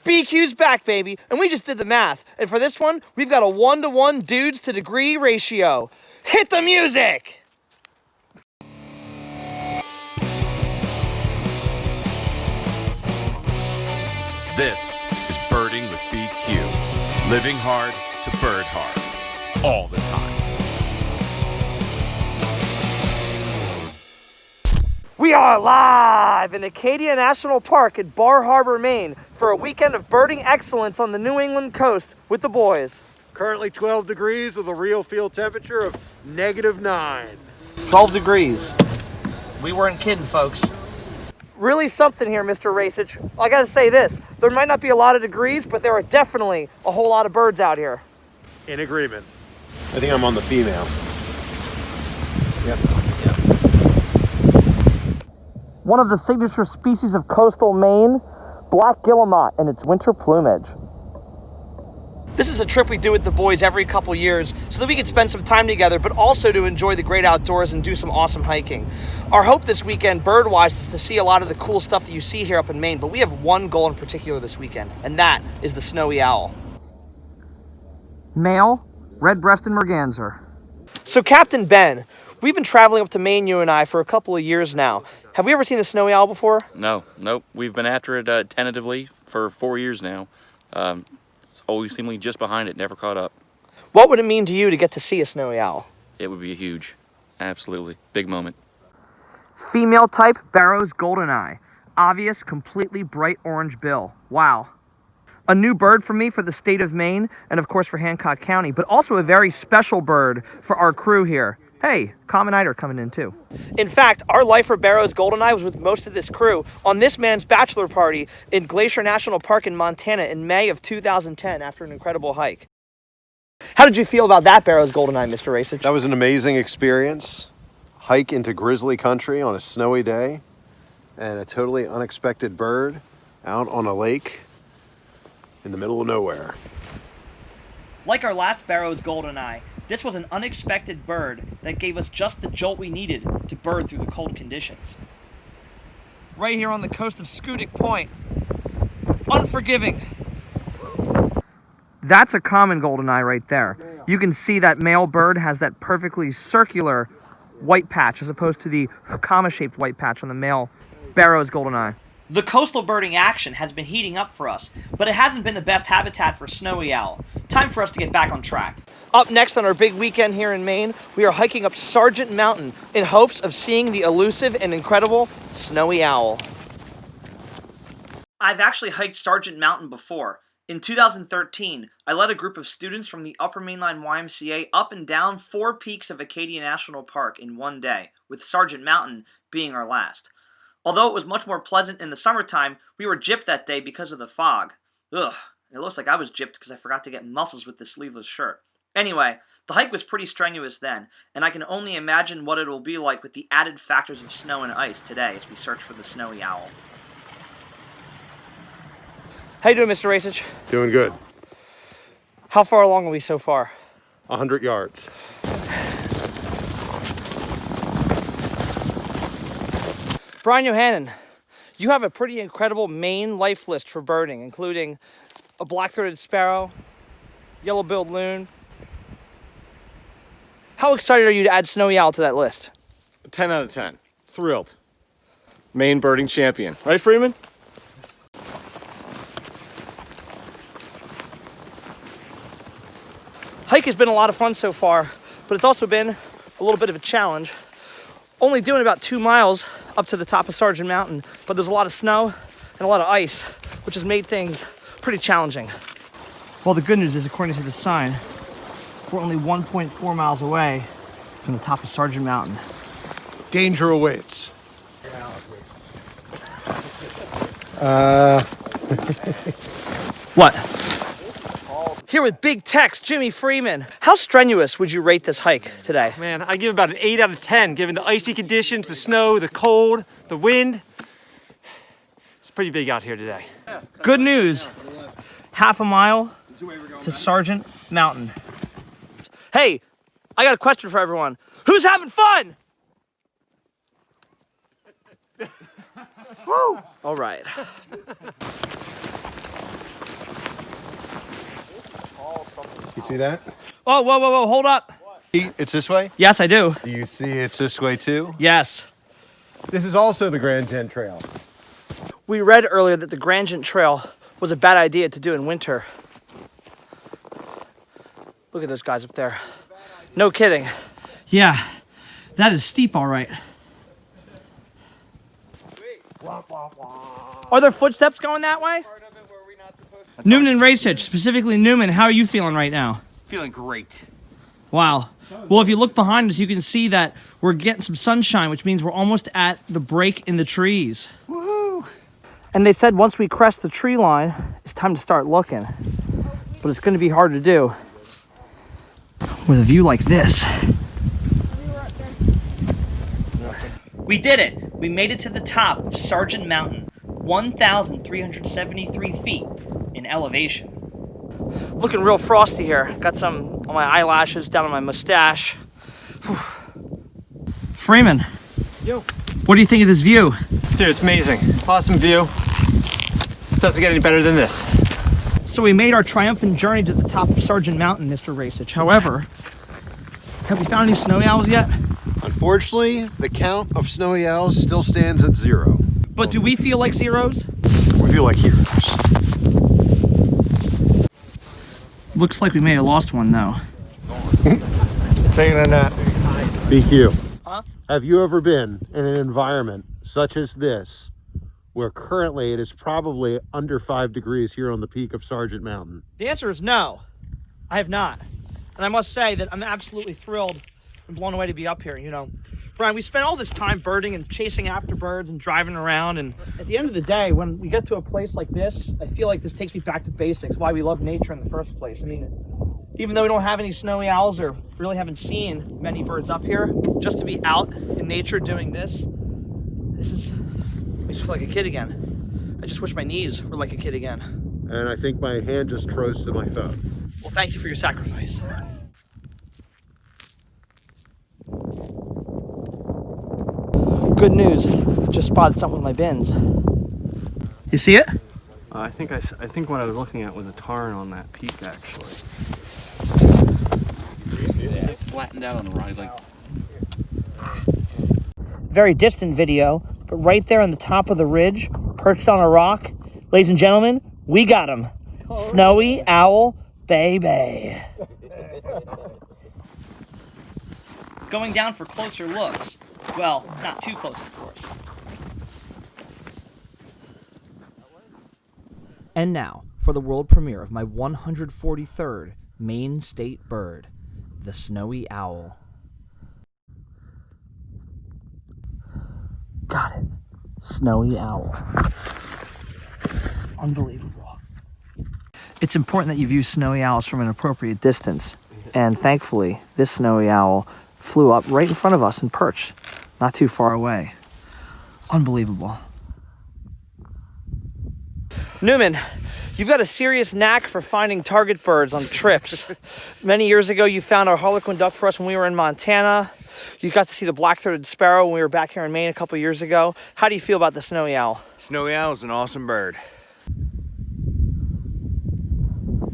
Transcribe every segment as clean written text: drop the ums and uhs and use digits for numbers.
BQ's back, baby, and we just did the math. And for this one, we've got a 1-to-1 dudes to degree ratio. Hit the music! This is Birding with BQ. Living hard to bird hard. All the time. We are live in Acadia National Park at Bar Harbor, Maine for a weekend of birding excellence on the New England coast with the boys. Currently 12 degrees with a real field temperature of -9. 12 degrees. We weren't kidding, folks. Really something here, Mr. Racich. I gotta say this, there might not be a lot of degrees, but there are definitely a whole lot of birds out here. In agreement. I think I'm on the female. Yep. One of the signature species of coastal Maine, black guillemot in its winter plumage. This is a trip we do with the boys every couple years so that we can spend some time together, but also to enjoy the great outdoors and do some awesome hiking. Our hope this weekend, bird-wise, is to see a lot of the cool stuff that you see here up in Maine, but we have one goal in particular this weekend, and that is the snowy owl. Male, red-breasted merganser. So Captain Ben, we've been traveling up to Maine, you and I, for a couple of years now. Have we ever seen a snowy owl before? Nope. We've been after it tentatively for 4 years now. It's always seemingly just behind it, never caught up. What would it mean to you to get to see a snowy owl? It would be a huge, absolutely, big moment. Female type, Barrow's goldeneye. Obvious, completely bright orange bill. Wow. A new bird for me for the state of Maine, and of course for Hancock County, but also a very special bird for our crew here. Hey, common eider coming in too. In fact, our lifer Barrow's goldeneye was with most of this crew on this man's bachelor party in Glacier National Park in Montana in May of 2010 after an incredible hike. How did you feel about that Barrow's goldeneye, Mr. Racich? That was an amazing experience. Hike into grizzly country on a snowy day and a totally unexpected bird out on a lake in the middle of nowhere. Like our last Barrow's goldeneye, this was an unexpected bird that gave us just the jolt we needed to bird through the cold conditions. Right here on the coast of Schoodic Point. Unforgiving. That's a common goldeneye right there. You can see that male bird has that perfectly circular white patch as opposed to the comma-shaped white patch on the male Barrow's goldeneye. The coastal birding action has been heating up for us, but it hasn't been the best habitat for snowy owl. Time for us to get back on track. Up next on our big weekend here in Maine, we are hiking up Sargent Mountain in hopes of seeing the elusive and incredible snowy owl. I've actually hiked Sargent Mountain before. In 2013, I led a group of students from the Upper Mainline YMCA up and down 4 peaks of Acadia National Park in one day, with Sargent Mountain being our last. Although it was much more pleasant in the summertime, we were gypped that day because of the fog. Ugh, it looks like I was gypped because I forgot to get muscles with the sleeveless shirt. Anyway, the hike was pretty strenuous then, and I can only imagine what it will be like with the added factors of snow and ice today as we search for the snowy owl. How you doing, Mr. Racich? Doing good. How far along are we so far? 100 yards. Brian Johannan, you have a pretty incredible Maine life list for birding, including a black-throated sparrow, yellow-billed loon. How excited are you to add snowy owl to that list? 10 out of 10. Thrilled. Maine birding champion. Right, Freeman? Hike has been a lot of fun so far, but it's also been a little bit of a challenge. Only doing about 2 miles up to the top of Sargent Mountain, but there's a lot of snow and a lot of ice, which has made things pretty challenging. Well, the good news is, according to the sign, we're only 1.4 miles away from the top of Sargent Mountain. Danger awaits. What? Here with Big Tex, Jimmy Freeman. How strenuous would you rate this hike today? Man, I give about an 8 out of 10, given the icy conditions, the snow, the cold, the wind. It's pretty big out here today. Good news, half a mile to Sargent Mountain. Hey, I got a question for everyone. Who's having fun? Woo! All right. see that? Oh, whoa, whoa, whoa, hold up. It's this way? Yes, I do. Do you see it's this way too? Yes. This is also the Grand Gent Trail. We read earlier that the Grand Gent Trail was a bad idea to do in winter. Look at those guys up there. No kidding. Yeah, that is steep, all right. Are there footsteps going that way? Newman and Racich, specifically Newman, how are you feeling right now? Feeling great. Wow. Well, if you look behind us, you can see that we're getting some sunshine, which means we're almost at the break in the trees. Woohoo! And they said once we crest the tree line, it's time to start looking. But it's going to be hard to do with a view like this. We did it! We made it to the top of Sargent Mountain, 1,373 feet in elevation. Looking real frosty here. Got some on my eyelashes, down on my mustache. Whew. Freeman. Yo. What do you think of this view? Dude, it's amazing. Awesome view. Doesn't get any better than this. So we made our triumphant journey to the top of Sargent Mountain, Mr. Racich. However, have we found any snowy owls yet? Unfortunately, the count of snowy owls still stands at 0. But do we feel like zeros? We feel like heroes. Looks like we may have lost one though. Taking a nap. BQ. Huh? Have you ever been in an environment such as this, where currently it is probably under 5 degrees here on the peak of Sargent Mountain? The answer is no. I have not. And I must say that I'm absolutely thrilled and blown away to be up here, you know. Brian, we spent all this time birding and chasing after birds and driving around, and at the end of the day, when we get to a place like this, I feel like this takes me back to basics, why we love nature in the first place. I mean, even though we don't have any snowy owls or really haven't seen many birds up here, just to be out in nature doing this makes me feel like a kid again. I just wish my knees were like a kid again. And I think my hand just froze to my phone. Well, thank you for your sacrifice. Good news, just spotted something with my bins. You see it? I think what I was looking at was a tarn on that peak, actually. You see that? It flattened out on the rise like. Very distant video, but right there on the top of the ridge, perched on a rock, ladies and gentlemen, we got him. Snowy owl, baby. Going down for closer looks. Well, not too close, of course. And now, for the world premiere of my 143rd Maine state bird, the snowy owl. Got it. Snowy owl. Unbelievable. It's important that you view snowy owls from an appropriate distance. And thankfully, this snowy owl flew up right in front of us and perched, not too far away. Unbelievable. Newman, you've got a serious knack for finding target birds on trips. Many years ago, you found our harlequin duck for us when we were in Montana. You got to see the black-throated sparrow when we were back here in Maine a couple years ago. How do you feel about the snowy owl? Snowy owl is an awesome bird.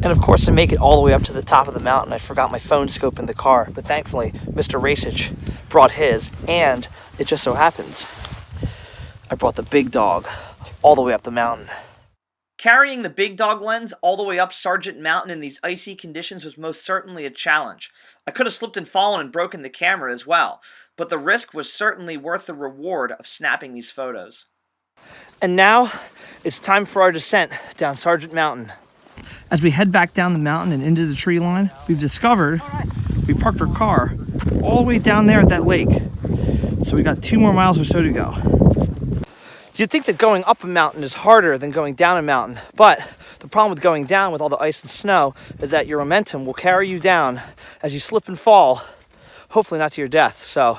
And of course, to make it all the way up to the top of the mountain, I forgot my phone scope in the car. But thankfully, Mr. Racich brought his, and it just so happens, I brought the big dog all the way up the mountain. Carrying the big dog lens all the way up Sargent Mountain in these icy conditions was most certainly a challenge. I could have slipped and fallen and broken the camera as well, but the risk was certainly worth the reward of snapping these photos. And now, it's time for our descent down Sargent Mountain. As we head back down the mountain and into the tree line, we've discovered we parked our car all the way down there at that lake. So we got 2 more miles or so to go. You'd think that going up a mountain is harder than going down a mountain, but the problem with going down with all the ice and snow is that your momentum will carry you down as you slip and fall, hopefully not to your death. So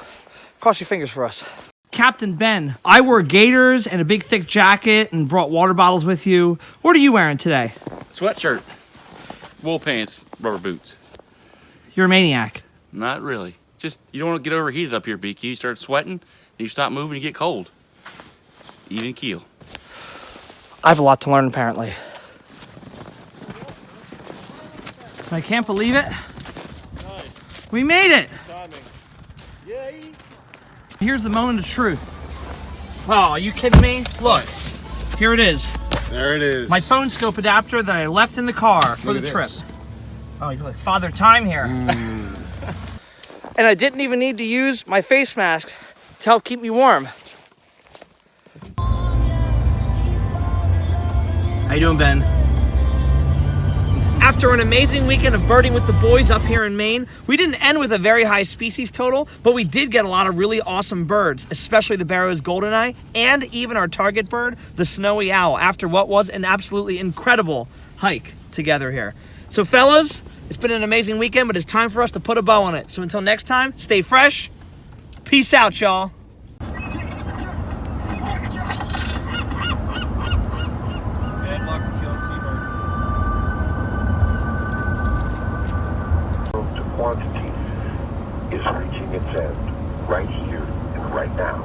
cross your fingers for us. Captain Ben, I wore gaiters and a big thick jacket and brought water bottles with you. What are you wearing today? Sweatshirt, wool pants, rubber boots. You're a maniac. Not really. Just, you don't want to get overheated up here, BQ. You start sweating, and you stop moving, you get cold. Even keel. I have a lot to learn, apparently. I can't believe it. Nice. We made it. Timing. Yay. Here's the moment of truth. Oh, are you kidding me? Look, here it is. There it is. My phone scope adapter that I left in the car for Look the at trip. this. Oh, you look Father Time here. And I didn't even need to use my face mask to help keep me warm. How you doing, Ben? After an amazing weekend of birding with the boys up here in Maine, we didn't end with a very high species total, but we did get a lot of really awesome birds, especially the Barrow's goldeneye, and even our target bird, the snowy owl, after what was an absolutely incredible hike together here. So fellas, it's been an amazing weekend, but it's time for us to put a bow on it. So until next time, stay fresh. Peace out, y'all. Bad luck to kill a seabird. To quantity is reaching its end right here and right now.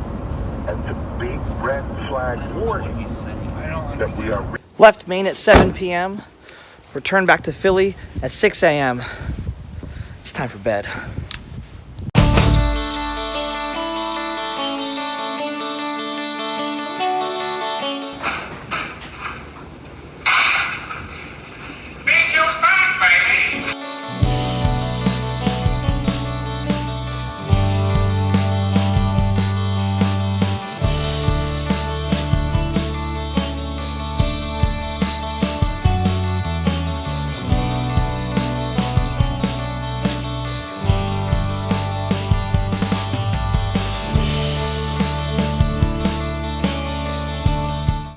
And the big red flag warning that we are Left Maine at 7 p.m., returned back to Philly at 6 a.m. It's time for bed.